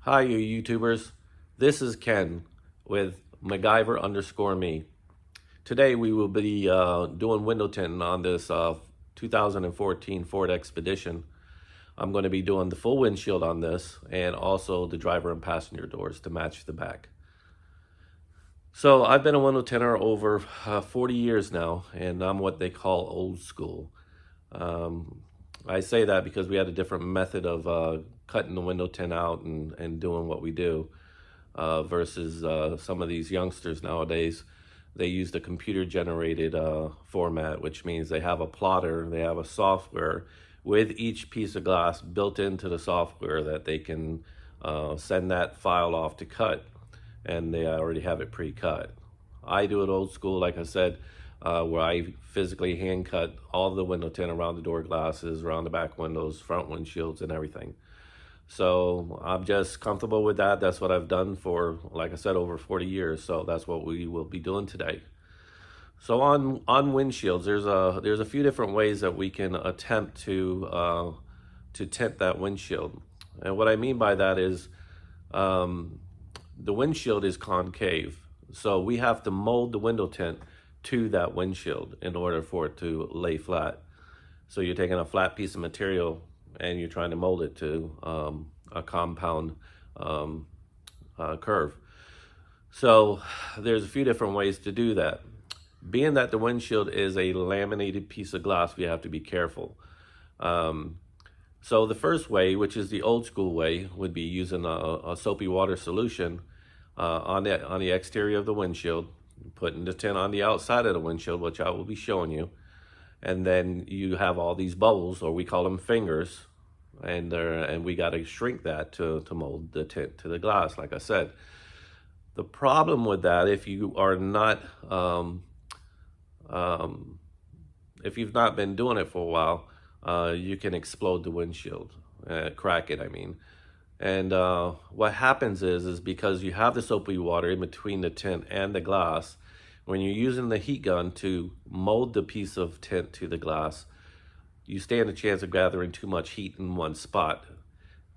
Hi, you YouTubers. This is Ken with MacGyver_me. Today we will be doing window tinting on this 2014 Ford Expedition. I'm going to be doing the full windshield on this and also the driver and passenger doors to match the back. So I've been a window tinter over 40 years now, and I'm what they call old school. I say that because we had a different method of cutting the window tint out and doing what we do versus some of these youngsters nowadays. They use the computer generated format, which means they have a plotter, they have a software with each piece of glass built into the software that they can send that file off to cut, and they already have it pre-cut. I do it old school, like I said, where I physically hand cut all the window tint around the door glasses, around the back windows, front windshields, and everything. So I'm just comfortable with that. That's what I've done for, like I said, over 40 years. So that's what we will be doing today. So on windshields, there's a few different ways that we can attempt to tint that windshield. And what I mean by that is the windshield is concave. So we have to mold the window tint to that windshield in order for it to lay flat. So you're taking a flat piece of material and you're trying to mold it to a compound curve. So there's a few different ways to do that. Being that the windshield is a laminated piece of glass, we have to be careful. So the first way, which is the old school way, would be using a soapy water solution on the exterior of the windshield, putting the tint on the outside of the windshield, which I will be showing you. And then you have all these bubbles, or we call them fingers, and we got to shrink that to mold the tint to the glass, like I said. The problem with that, if you are not, if you've not been doing it for a while, you can explode the windshield, crack it, I mean. And what happens is because you have the soapy water in between the tint and the glass, when you're using the heat gun to mold the piece of tint to the glass, you stand a chance of gathering too much heat in one spot.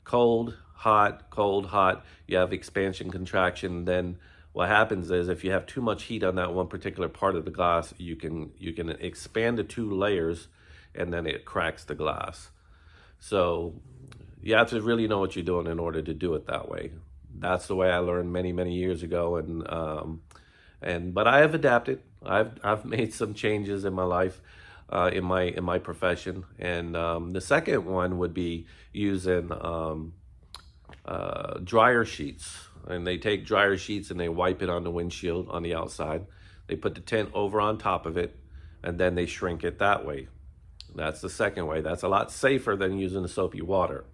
Cold, hot, you have expansion, contraction. Then what happens is if you have too much heat on that one particular part of the glass, you can expand the two layers and then it cracks the glass. So you have to really know what you're doing in order to do it that way. That's the way I learned many years ago, but I have adapted. I've made some changes in my life, in my profession. And the second one would be using dryer sheets. And they take dryer sheets and they wipe it on the windshield on the outside. They put the tint over on top of it, and then they shrink it that way. That's the second way. That's a lot safer than using the soapy water.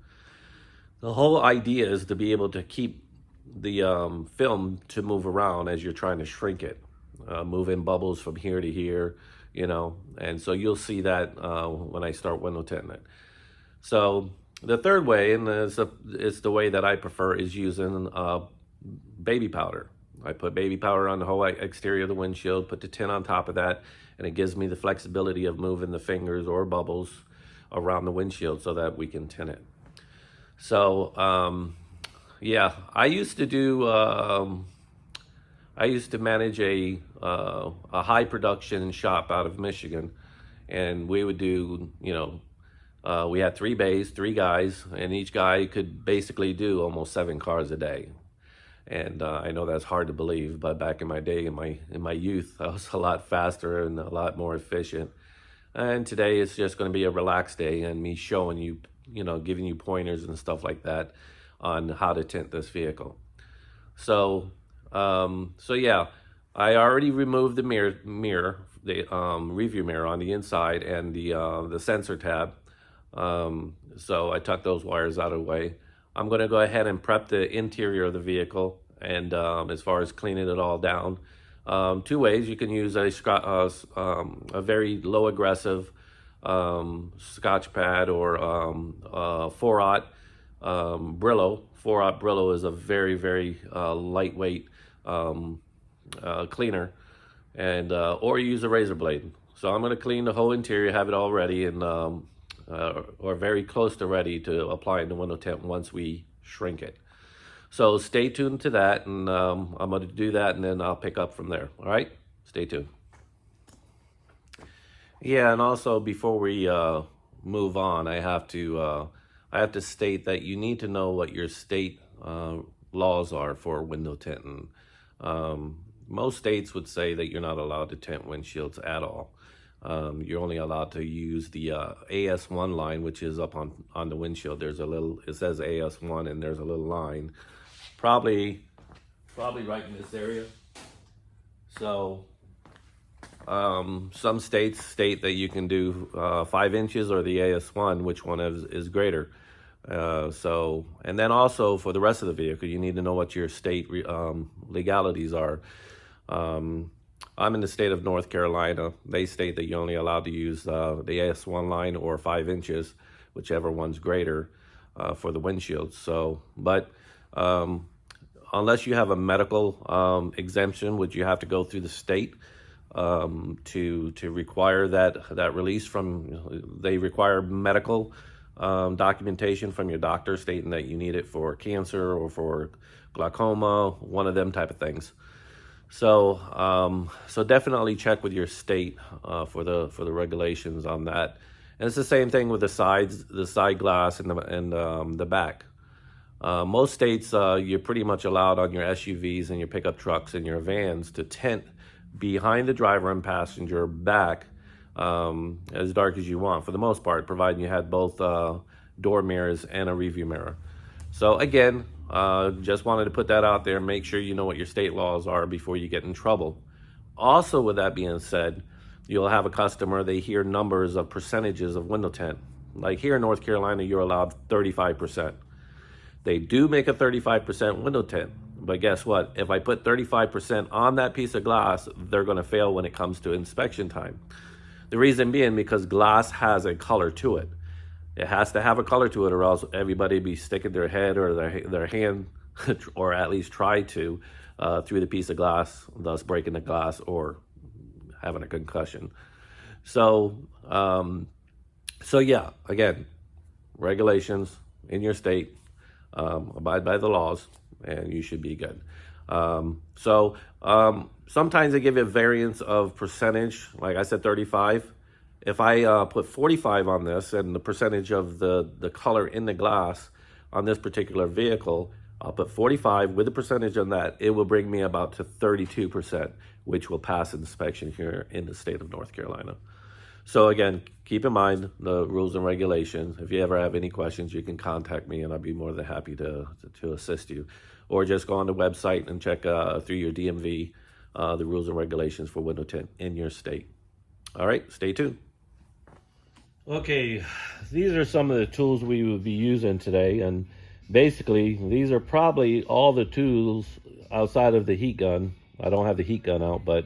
The whole idea is to be able to keep the film to move around as you're trying to shrink it, moving bubbles from here to here, and so you'll see that when I start window tinting it. So the third way, and it's the way that I prefer, is using baby powder. I put baby powder on the whole exterior of the windshield, put the tint on top of that, and it gives me the flexibility of moving the fingers or bubbles around the windshield so that we can tint it. So, yeah, I used to manage a high production shop out of Michigan, and we would do, we had 3 bays, 3 guys, and each guy could basically do almost 7 cars a day. And I know that's hard to believe, but back in my day, in my youth, I was a lot faster and a lot more efficient. And today it's just going to be a relaxed day and me showing you, giving you pointers and stuff like that on how to tint this vehicle. So yeah, I already removed the mirror, the review mirror on the inside, and the sensor tab. So I tucked those wires out of the way. I'm going to go ahead and prep the interior of the vehicle, and as far as cleaning it all down, 2 ways. You can use a very low aggressive Scotch pad or 4-aught Brillo. 4-aught Brillo is a very lightweight cleaner, and or use a razor blade. So I'm going to clean the whole interior, have it all ready, and or very close to ready to apply in the window tint once we shrink it. So stay tuned to that, and I'm going to do that, and then I'll pick up from there. All right, stay tuned. Yeah, and also before we move on, I have to state that you need to know what your state laws are for window tinting. Most states would say that you're not allowed to tint windshields at all. You're only allowed to use the AS1 line, which is up on the windshield. There's a little, it says AS1, and there's a little line, probably right in this area. So some states state that you can do 5 inches or the AS1, which one is greater. So, and then also for the rest of the vehicle, you need to know what your state legalities are. I'm in the state of North Carolina. They state that you're only allowed to use the AS1 line or 5 inches, whichever one's greater, for the windshield. So, but unless you have a medical exemption, which you have to go through the state to require that release from, they require medical documentation from your doctor stating that you need it for cancer or for glaucoma, one of them type of things. So so definitely check with your state for the regulations on that. And it's the same thing with the side glass and the back. Most states, you're pretty much allowed on your SUVs and your pickup trucks and your vans to tint behind the driver and passenger back as dark as you want, for the most part, providing you had both door mirrors and a review mirror. So again, just wanted to put that out there. Make sure you know what your state laws are before you get in trouble. Also, with that being said, you'll have a customer, they hear numbers of percentages of window tint. Like here in North Carolina, you're allowed 35%. They do make a 35% window tint, but guess what? If I put 35% on that piece of glass, they're going to fail when it comes to inspection time. The reason being because glass has a color to it. It has to have a color to it, or else everybody be sticking their head or their hand, or at least try to, through the piece of glass, thus breaking the glass or having a concussion. So, so yeah, again, regulations in your state, abide by the laws, and you should be good. Sometimes they give you a variance of percentage, like I said, 35. If I put 45 on this and the percentage of the color in the glass on this particular vehicle, I'll put 45 with the percentage on that, it will bring me about to 32%, which will pass inspection here in the state of North Carolina. So again, keep in mind the rules and regulations. If you ever have any questions, you can contact me and I'll be more than happy to assist you. Or just go on the website and check through your DMV the rules and regulations for window tint in your state. All right, stay tuned. Okay, these are some of the tools we will be using today, and basically these are probably all the tools outside of the heat gun. I don't have the heat gun out, but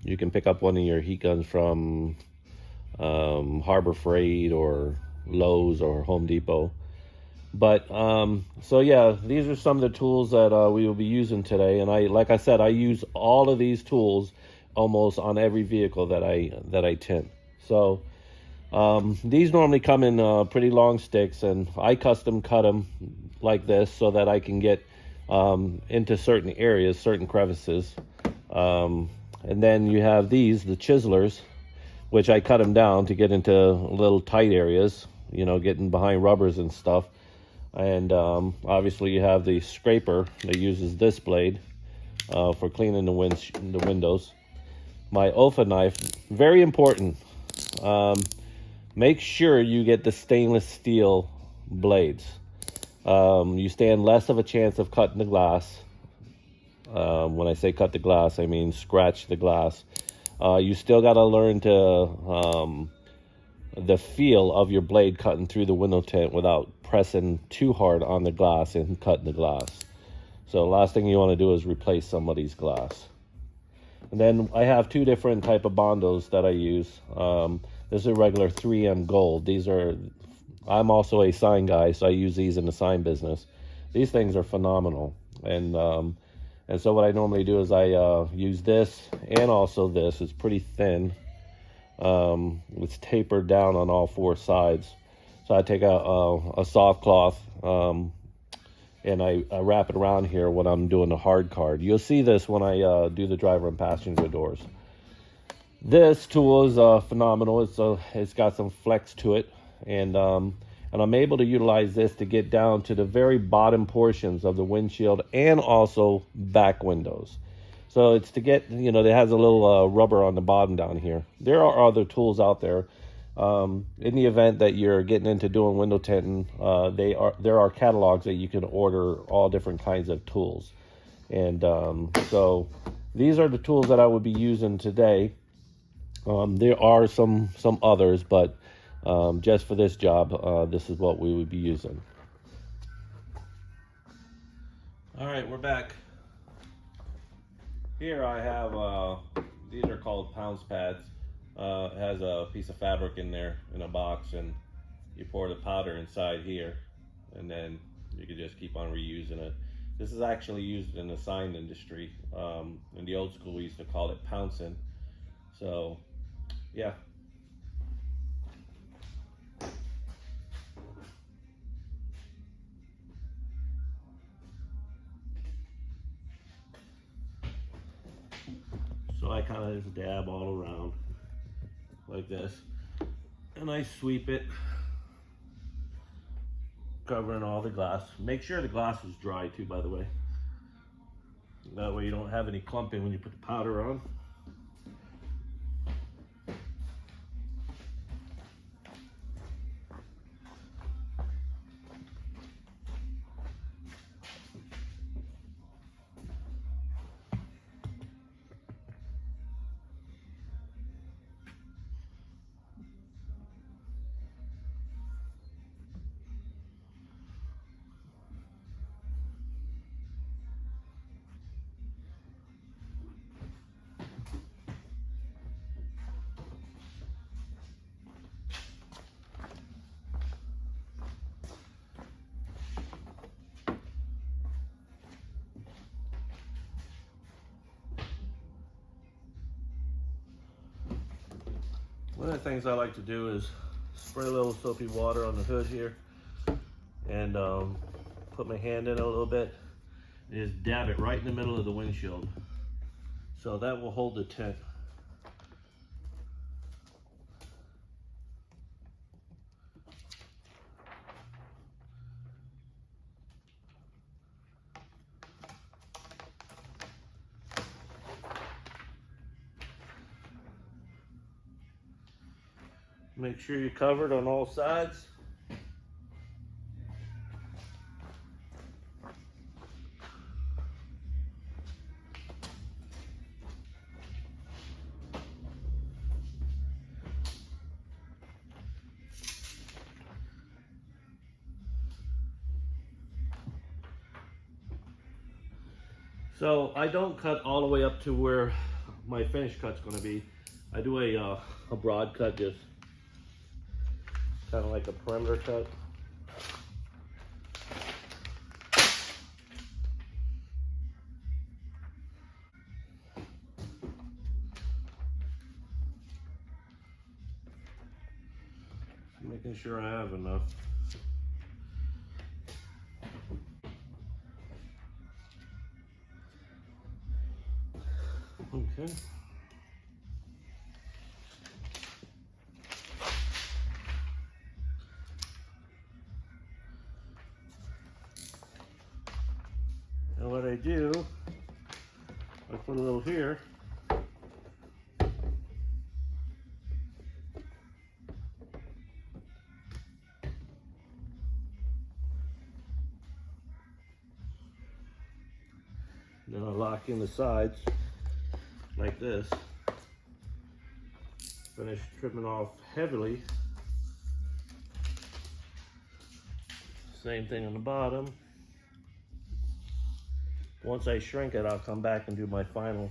you can pick up one of your heat guns from Harbor Freight or Lowe's or Home Depot. But so yeah, these are some of the tools that we will be using today, and like I said, I use all of these tools almost on every vehicle that I tint. So these normally come in pretty long sticks, and I custom cut them like this so that I can get into certain areas, certain crevices. And then you have these, the chiselers, which I cut them down to get into little tight areas, you know, getting behind rubbers and stuff. And obviously you have the scraper that uses this blade for cleaning the windows. My OFA knife, very important. Make sure you get the stainless steel blades. You stand less of a chance of cutting the glass. When I say cut the glass, I mean scratch the glass. You still got to learn to the feel of your blade cutting through the window tint without pressing too hard on the glass and cutting the glass. So the last thing you want to do is replace somebody's glass. And then I have two different type of Bondos that I use. This is a regular 3M Gold. I'm also a sign guy, so I use these in the sign business. These things are phenomenal. And so what I normally do is I use this and also this. It's pretty thin. It's tapered down on all four sides. So I take a soft cloth and I wrap it around here when I'm doing the hard card. You'll see this when I do the driver and passenger doors. This tool is phenomenal. It's got some flex to it, and I'm able to utilize this to get down to the very bottom portions of the windshield and also back windows. So it's to get, it has a little rubber on the bottom down here. There are other tools out there. In the event that you're getting into doing window tinting, there are catalogs that you can order all different kinds of tools. And so these are the tools that I would be using today. There are some others, but just for this job, this is what we would be using. All right, we're back. Here I have, these are called pounce pads. It has a piece of fabric in there in a box, and you pour the powder inside here, and then you can just keep on reusing it. This is actually used in the sign industry. In the old school, we used to call it pouncing. So, yeah. So I kind of just dab all around like this, and I sweep it, covering all the glass. Make sure the glass is dry too, by the way. That way you don't have any clumping when you put the powder on. One of the things I like to do is spray a little soapy water on the hood here, and put my hand in it a little bit, and just dab it right in the middle of the windshield. So that will hold the tint. Make sure you're covered on all sides. So I don't cut all the way up to where my finish cut's going to be. I do a broad cut, just kind of like a perimeter cut. Making sure I have enough. Okay. And what I do, I put a little here. Then I lock in the sides like this. Finish trimming off heavily. Same thing on the bottom. Once I shrink it, I'll come back and do my final.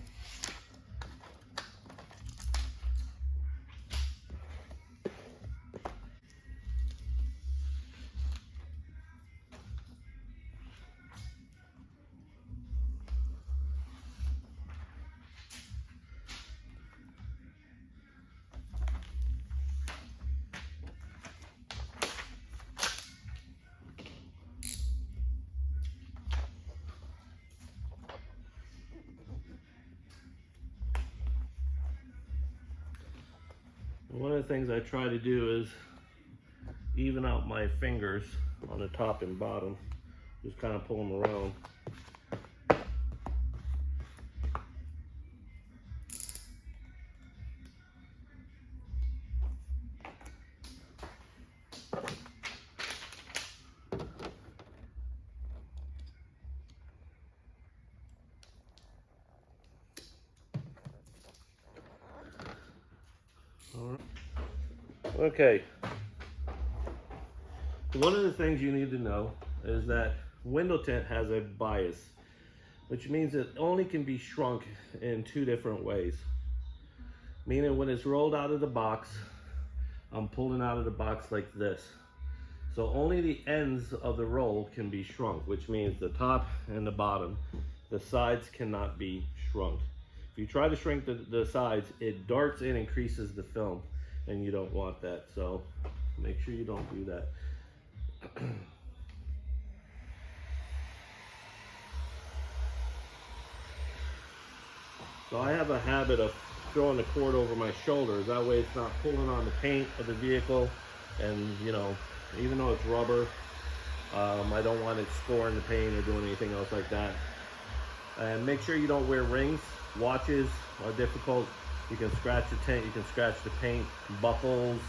One of the things I try to do is even out my fingers on the top and bottom. Just kind of pull them around. Okay, one of the things you need to know is that window tint has a bias, which means it only can be shrunk in two different ways. Meaning when it's rolled out of the box, I'm pulling out of the box like this. So only the ends of the roll can be shrunk, which means the top and the bottom. The sides cannot be shrunk. If you try to shrink the sides, it darts in and creases the film, and you don't want that. So make sure you don't do that. So I have a habit of throwing the cord over my shoulders. That way it's not pulling on the paint of the vehicle, and you know, even though it's rubber, I don't want it scoring the paint or doing anything else like that. And make sure you don't wear rings. Watches are difficult. You can scratch the tint, you can scratch the paint, buckles,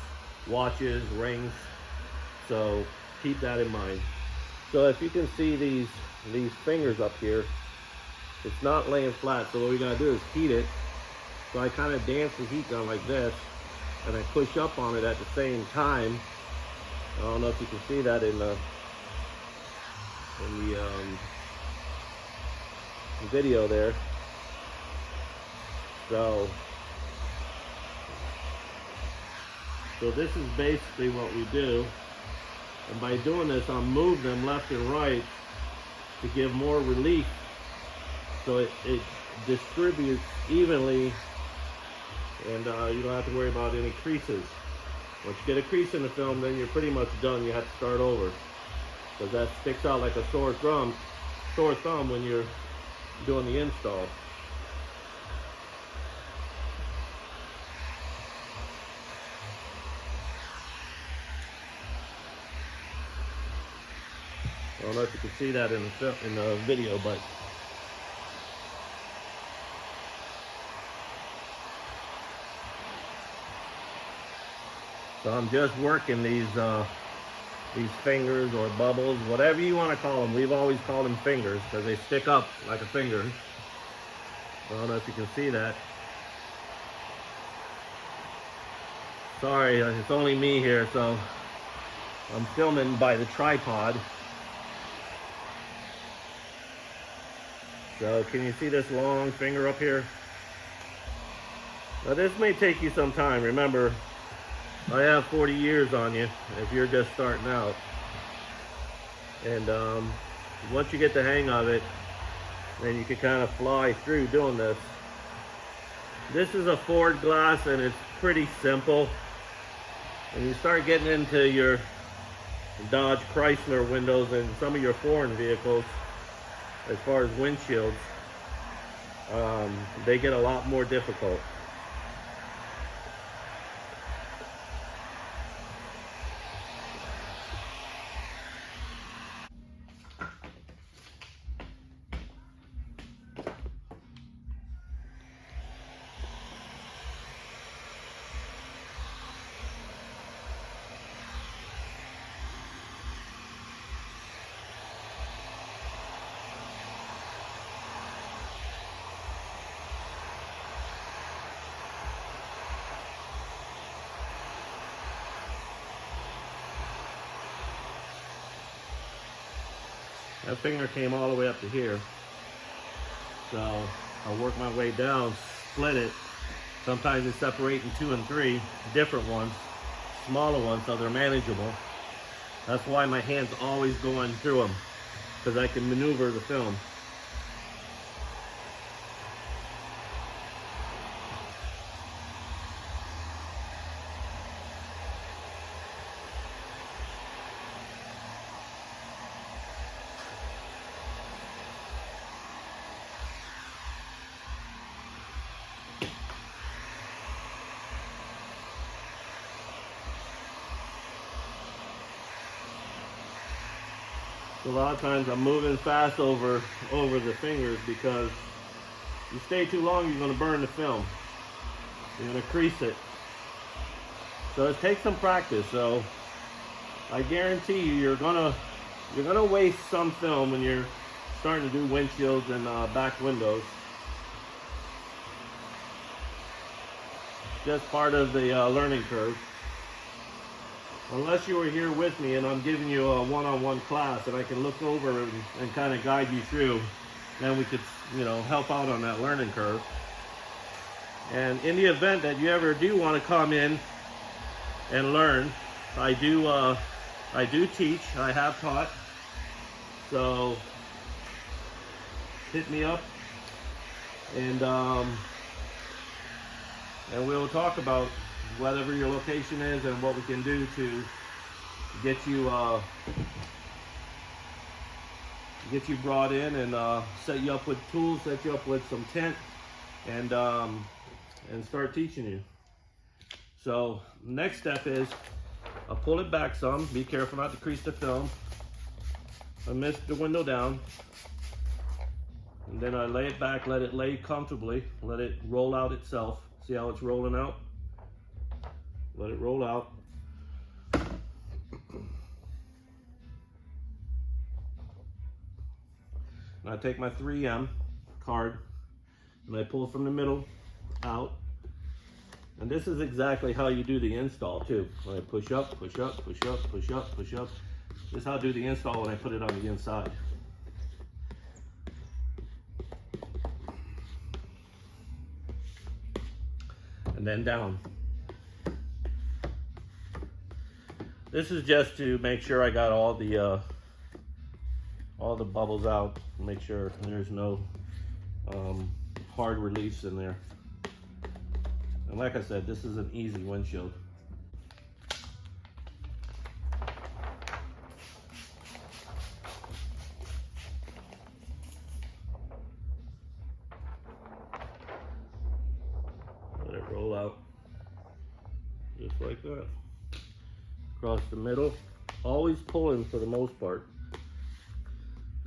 watches, rings. So keep that in mind. So if you can see these fingers up here, it's not laying flat. So what we gotta do is heat it. So I kind of dance the heat down like this, and I push up on it at the same time. I don't know if you can see that in the video there. So this is basically what we do, and by doing this, I'll move them left and right to give more relief, so it distributes evenly, and you don't have to worry about any creases. Once you get a crease in the film, then you're pretty much done. You have to start over, because that sticks out like a sore thumb when you're doing the install. I don't know if you can see that in the video, but so I'm just working these fingers or bubbles, whatever you want to call them. We've always called them fingers because they stick up like a finger. I don't know if you can see that. Sorry, it's only me here, so I'm filming by the tripod. So can you see this long finger up here? Now this may take you some time. Remember, I have 40 years on you if you're just starting out. And once you get the hang of it, then you can kind of fly through doing this. This is a Ford glass, and it's pretty simple. When you start getting into your Dodge Chrysler windows and some of your foreign vehicles, as far as windshields, they get a lot more difficult. That finger came all the way up to here. So I'll work my way down, split it. Sometimes they separate in 2 and 3 different ones, smaller ones, so they're manageable. That's why my hand's always going through them, because I can maneuver the film. So a lot of times I'm moving fast over the fingers because you stay too long, you're going to burn the film. You're going to crease it. So it takes some practice. So I guarantee you, you're gonna waste some film when you're starting to do windshields and back windows. Just part of the learning curve. Unless you were here with me and I'm giving you a one-on-one class and I can look over and kind of guide you through, then we could, help out on that learning curve. And in the event that you ever do want to come in and learn, I do teach. I have taught. So hit me up and we'll talk about whatever your location is and what we can do to get you brought in and set you up with tools, set you up with some tint, and start teaching you. So next step is I'll pull it back some. Be careful not to crease the film. I missed the window down. And then I lay it back, let it lay comfortably, let it roll out itself. See how it's rolling out? Let it roll out. And I take my 3M card and I pull from the middle out. And this is exactly how you do the install too. When I push up, push up, push up, push up, push up. This is how I do the install when I put it on the inside. And then down. This is just to make sure I got all the bubbles out. Make sure there's no hard reliefs in there. And like I said, this is an easy windshield. Let it roll out, just like that. Across the middle, always pulling for the most part.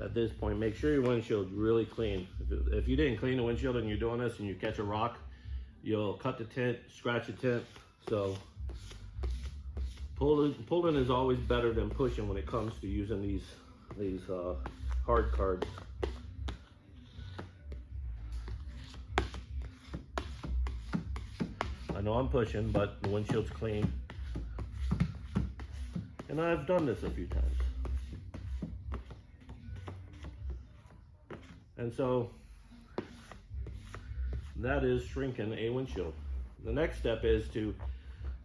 At this point, make sure your windshield's really clean. If you didn't clean the windshield and you're doing this and you catch a rock, you'll cut the tint, scratch the tint. So pulling is always better than pushing when it comes to using these hard cards. I know I'm pushing, but the windshield's clean. And I've done this a few times. And so that is shrinking a windshield. The next step is to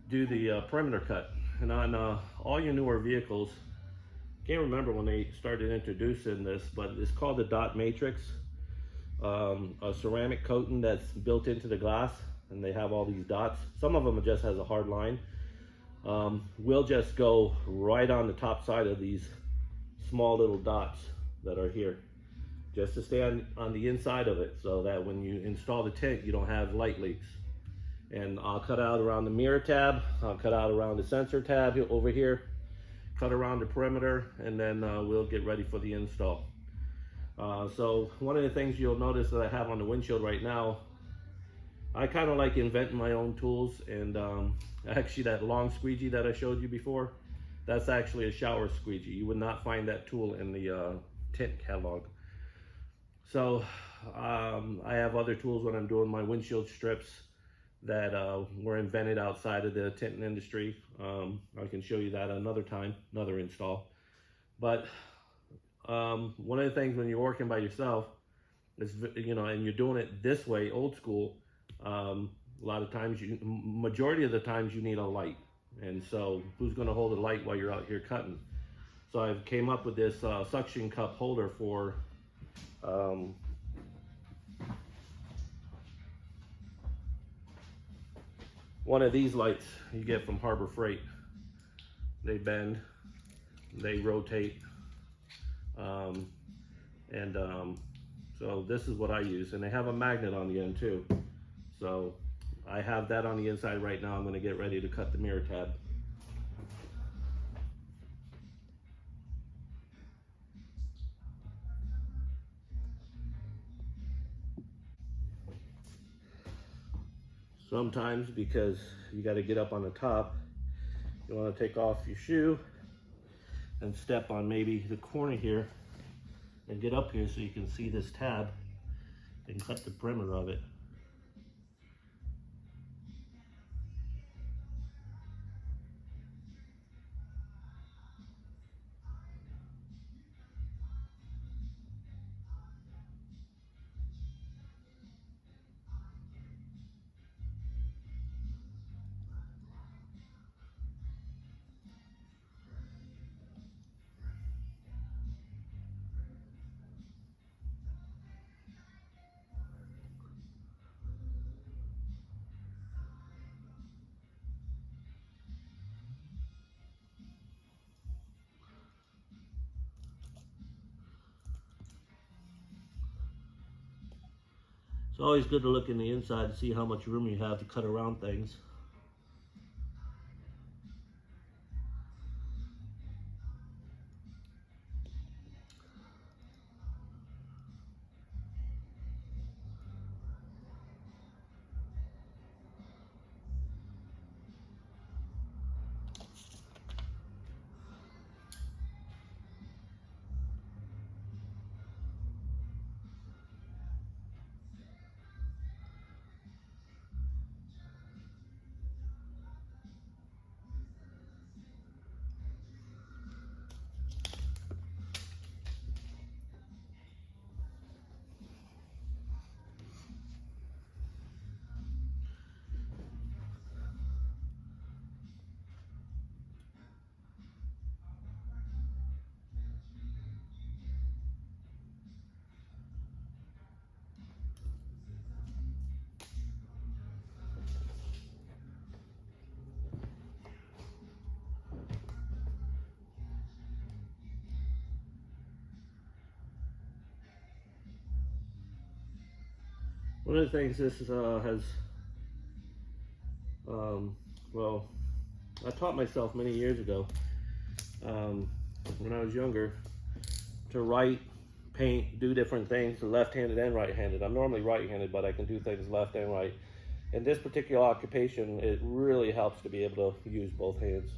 do the perimeter cut. And on all your newer vehicles, can't remember when they started introducing this, but it's called the dot matrix, a ceramic coating that's built into the glass, and they have all these dots. Some of them just has a hard line. We'll just go right on the top side of these small little dots that are here, just to stay on the inside of it, so that when you install the tint, you don't have light leaks. And I'll cut out around the mirror tab, I'll cut out around the sensor tab over here, cut around the perimeter, and then we'll get ready for the install. So one of the things you'll notice that I have on the windshield right now, I kind of like inventing my own tools, and actually that long squeegee that I showed you before, that's actually a shower squeegee. You would not find that tool in the tint catalog. So I have other tools when I'm doing my windshield strips that were invented outside of the tinting industry. I can show you that another time, another install. But one of the things when you're working by yourself is, and you're doing it this way, old school, a lot of times, majority of the times you need a light. And so who's gonna hold a light while you're out here cutting? So I've came up with this suction cup holder for one of these lights you get from Harbor Freight. They bend, they rotate, so this is what I use, and they have a magnet on the end too. So I have that on the inside right now. I'm going to get ready to cut the mirror tab. Sometimes, because you got to get up on the top, you want to take off your shoe and step on maybe the corner here and get up here so you can see this tab and cut the perimeter of it. It's always good to look in the inside to see how much room you have to cut around things. One of the things this has, well, I taught myself many years ago, when I was younger, to write, paint, do different things, left-handed and right-handed. I'm normally right-handed, but I can do things left and right. In this particular occupation, it really helps to be able to use both hands.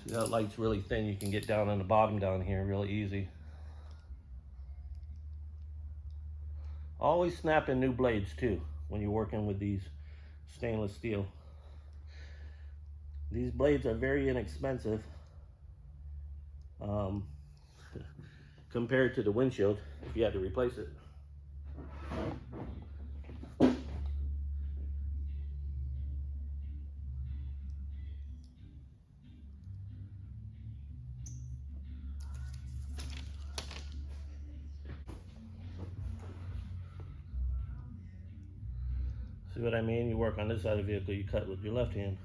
See, that light's really thin. You can get down on the bottom down here really easy. Always snap in new blades too when you're working with these stainless steel. These blades are very inexpensive compared to the windshield if you had to replace it. See what I mean? You work on this side of the vehicle, you cut with your left hand.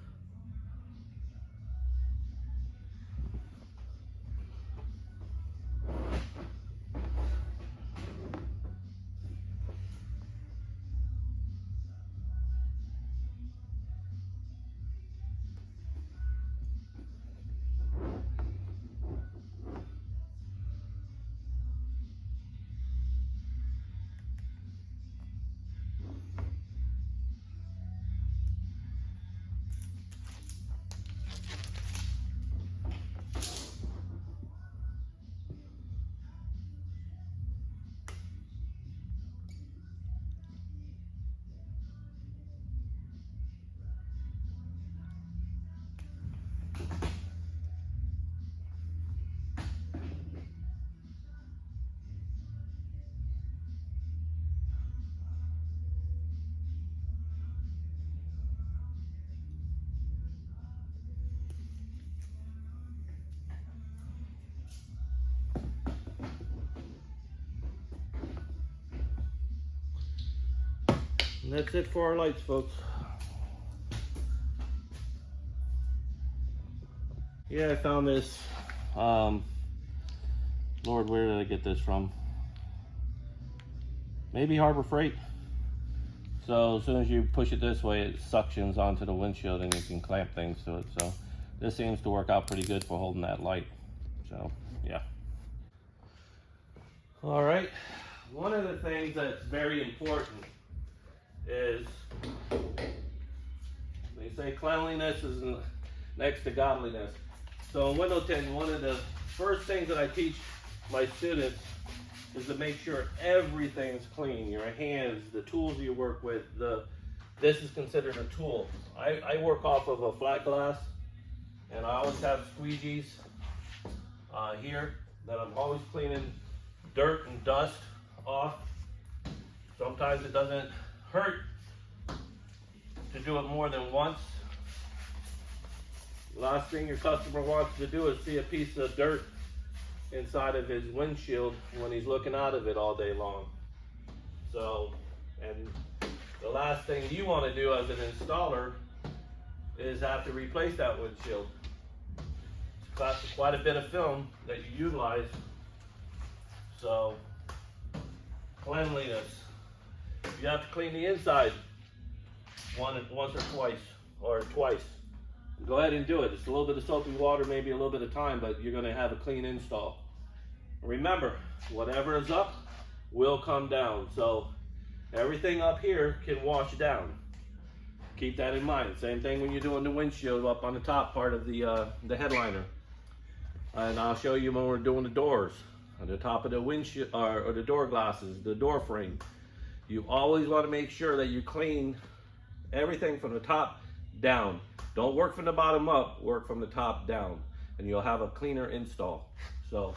And that's it for our lights, folks. Yeah, I found this. Lord, where did I get this from? Maybe Harbor Freight. So as soon as you push it this way, it suctions onto the windshield and you can clamp things to it. So this seems to work out pretty good for holding that light. So, yeah. All right, one of the things that's very important is, they say cleanliness is next to godliness. So in window tinting, one of the first things that I teach my students is to make sure everything's clean. Your hands, the tools you work with, this is considered a tool. I work off of a flat glass, and I always have squeegees here that I'm always cleaning dirt and dust off. Sometimes it doesn't hurt to do it more than once. Last thing your customer wants to do is see a piece of dirt inside of his windshield when he's looking out of it all day long. So, and the last thing you want to do as an installer is have to replace that windshield. It's quite a bit of film that you utilize. So, cleanliness. You have to clean the inside once or twice. Go ahead and do it. It's a little bit of soapy water, maybe a little bit of time, but you're going to have a clean install. Remember, whatever is up will come down. So everything up here can wash down. Keep that in mind. Same thing when you're doing the windshield up on the top part of the headliner. And I'll show you when we're doing the doors on the top of the windshield or the door glasses, the door frame. You always want to make sure that you clean everything from the top down. Don't work from the bottom up, work from the top down, and you'll have a cleaner install. So,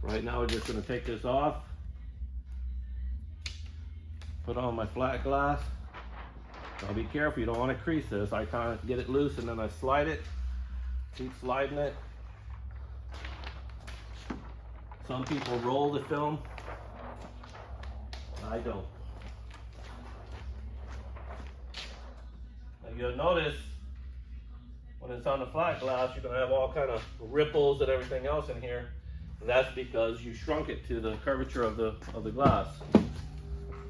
right now we're just going to take this off, put on my flat glass. Now be careful, you don't want to crease this. I kind of get it loose and then I slide it, keep sliding it. Some people roll the film. I don't. Now you'll notice when it's on the flat glass, you're going to have all kind of ripples and everything else in here. And that's because you shrunk it to the curvature of the glass.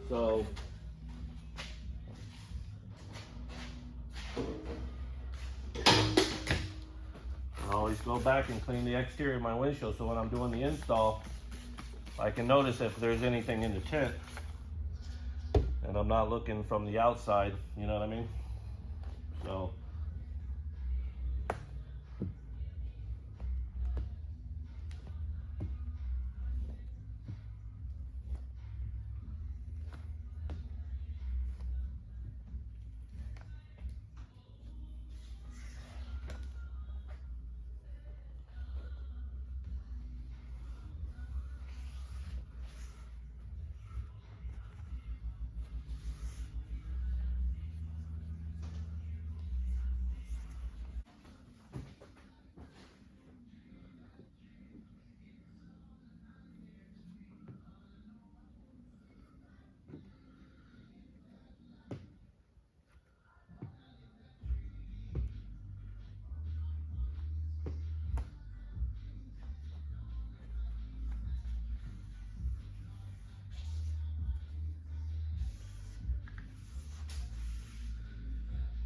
So I always go back and clean the exterior of my windshield, so when I'm doing the install, I can notice if there's anything in the tint, and I'm not looking from the outside, you know what I mean? So,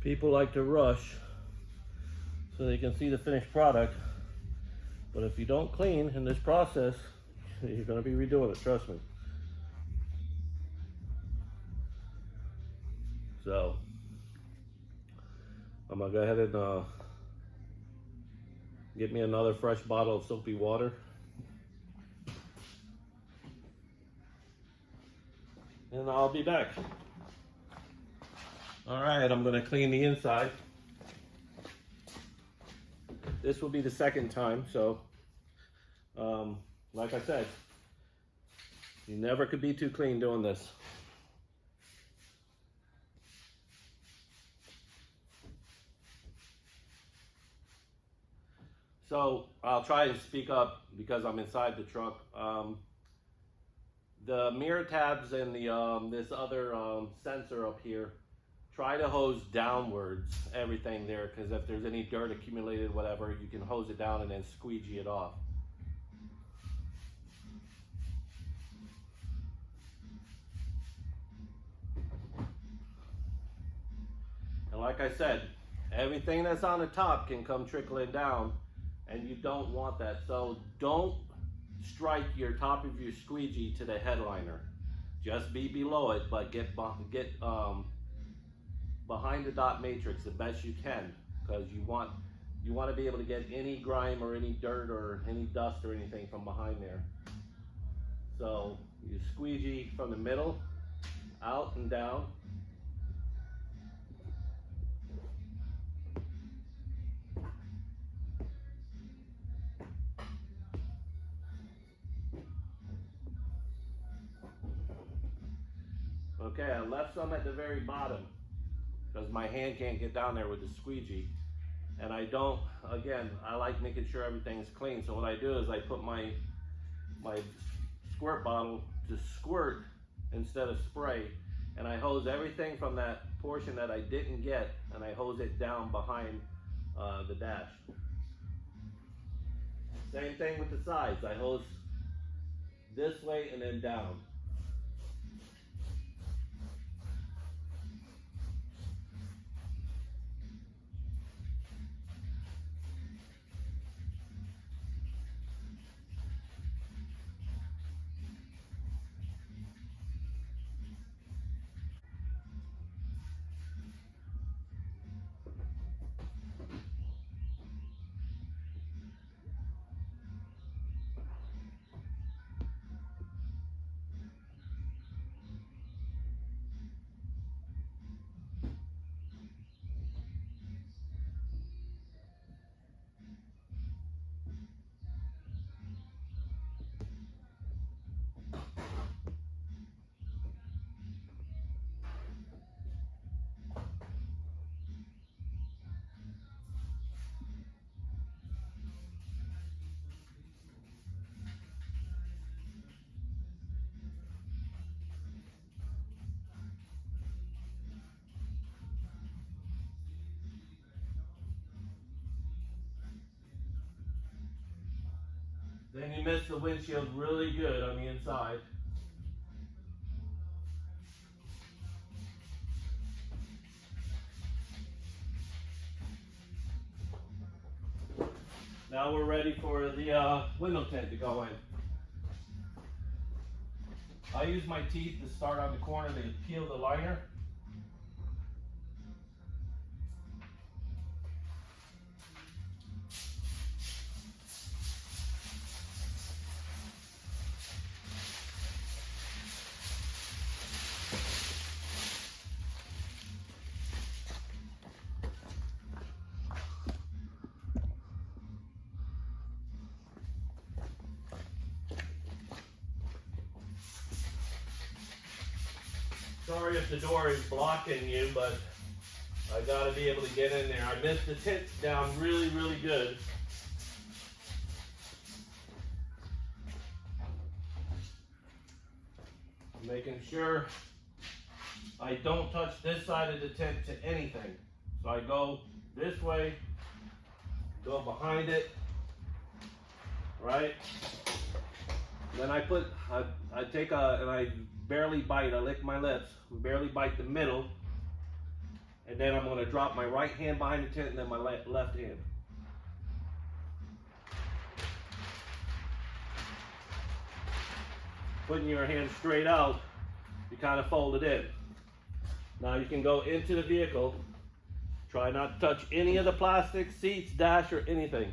people like to rush so they can see the finished product, but if you don't clean in this process, you're going to be redoing it, trust me. So I'm going to go ahead and get me another fresh bottle of soapy water. And I'll be back. All right, I'm going to clean the inside. This will be the second time, so like I said, you never could be too clean doing this. So I'll try and speak up because I'm inside the truck. The mirror tabs and the this other sensor up here, try to hose downwards everything there, because if there's any dirt accumulated, whatever, you can hose it down and then squeegee it off. And like I said, everything that's on the top can come trickling down, and you don't want that. So don't strike your top of your squeegee to the headliner. Just be below it, but get behind the dot matrix the best you can, because you want to be able to get any grime or any dirt or any dust or anything from behind there. So you squeegee from the middle, out and down. Okay, I left some at the very bottom because my hand can't get down there with the squeegee. And I don't, again, I like making sure everything's clean. So what I do is I put my squirt bottle to squirt instead of spray. And I hose everything from that portion that I didn't get, and I hose it down behind the dash. Same thing with the sides. I hose this way and then down. Then you mist the windshield really good on the inside. Now we're ready for the window tint to go in. I use my teeth to start on the corner to peel the liner. Sorry if the door is blocking you, but I gotta be able to get in there. I missed the tint down really, really good. Making sure I don't touch this side of the tint to anything. So I go this way, go behind it, right? Then I barely bite, I lick my lips, barely bite the middle, and then I'm gonna drop my right hand behind the tint and then my left hand. Putting your hand straight out, you kind of fold it in. Now you can go into the vehicle, try not to touch any of the plastic, seats, dash, or anything.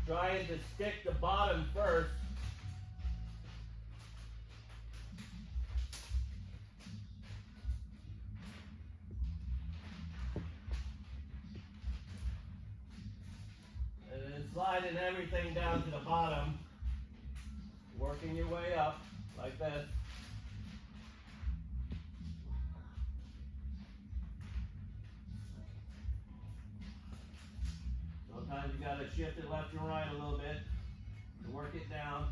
Trying to stick the bottom first. And then sliding everything down to the bottom. Working your way up like this. Sometimes you gotta shift it left and right a little bit to work it down.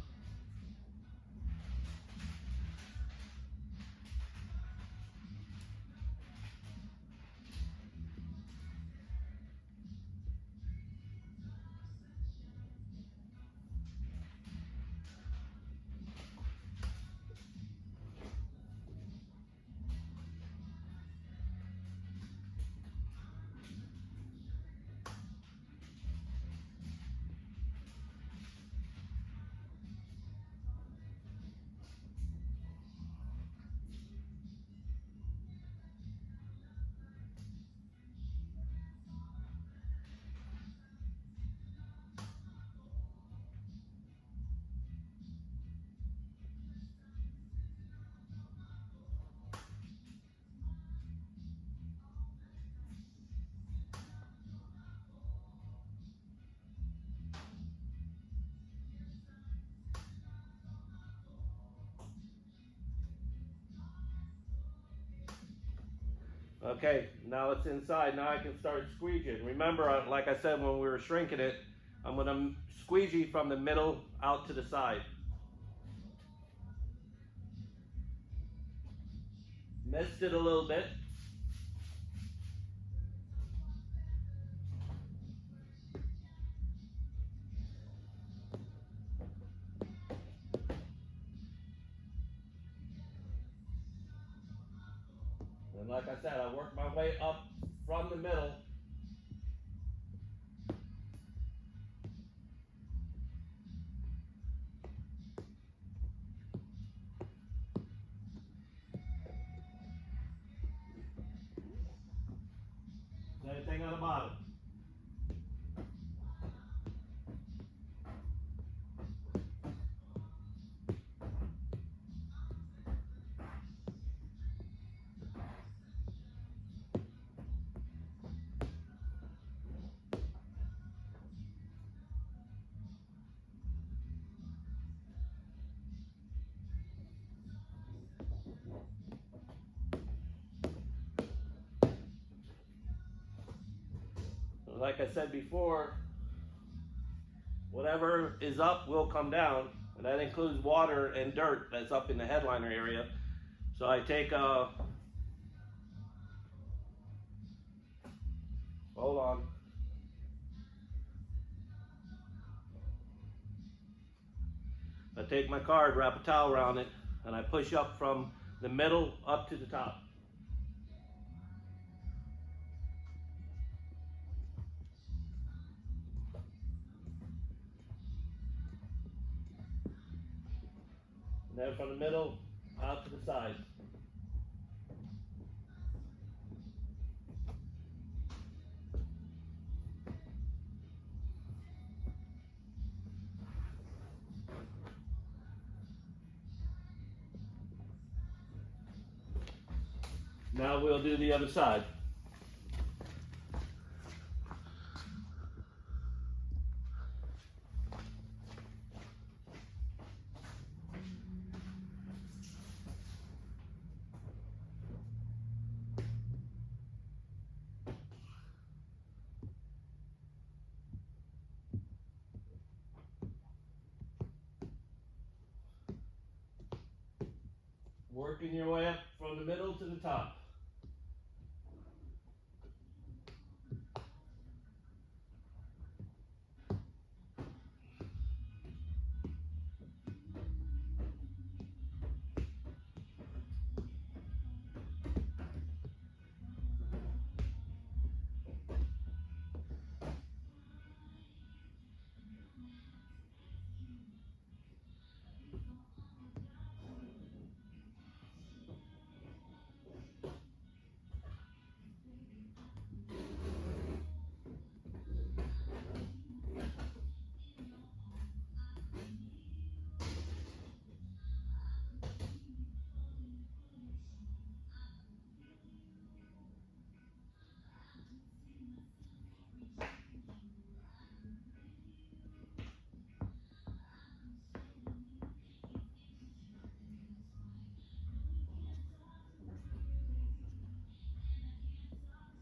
Okay, now it's inside. Now I can start squeegeeing. Remember, like I said when we were shrinking it, I'm going to squeegee from the middle out to the side. Missed it a little bit. And like I said, I work my way up from the middle. Same thing on the bottom. Like I said before, whatever is up will come down, and that includes water and dirt that's up in the headliner area. So I take hold on. I take my card, wrap a towel around it, and I push up from the middle up to the top. And then from the middle out to the side. Now we'll do the other side. Working your way up from the middle to the top.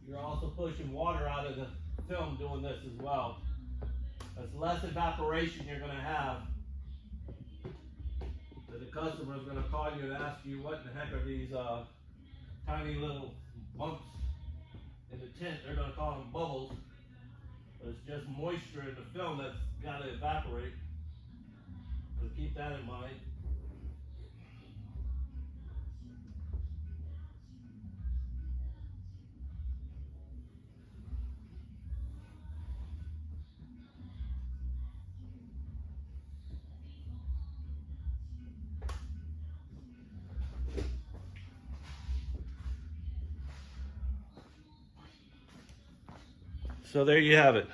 You're also pushing water out of the film doing this as well. There's less evaporation you're going to have. So the customer is going to call you and ask you what in the heck are these tiny little bumps in the tint. They're going to call them bubbles. But it's just moisture in the film that's got to evaporate. So keep that in mind. So there you have it.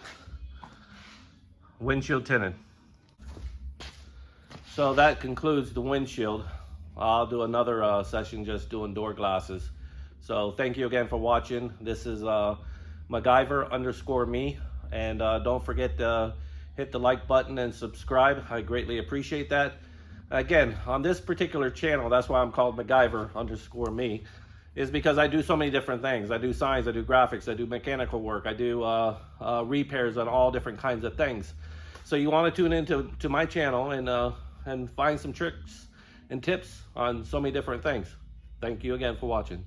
Windshield tinting. So that concludes the windshield. I'll do another session just doing door glasses. So thank you again for watching. This is MacGyver_me. And don't forget to hit the like button and subscribe. I greatly appreciate that. Again, on this particular channel, that's why I'm called MacGyver_me. is because I do so many different things. I do signs, I do graphics, I do mechanical work, I do repairs on all different kinds of things. So you want to tune into my channel and find some tricks and tips on so many different things. Thank you again for watching.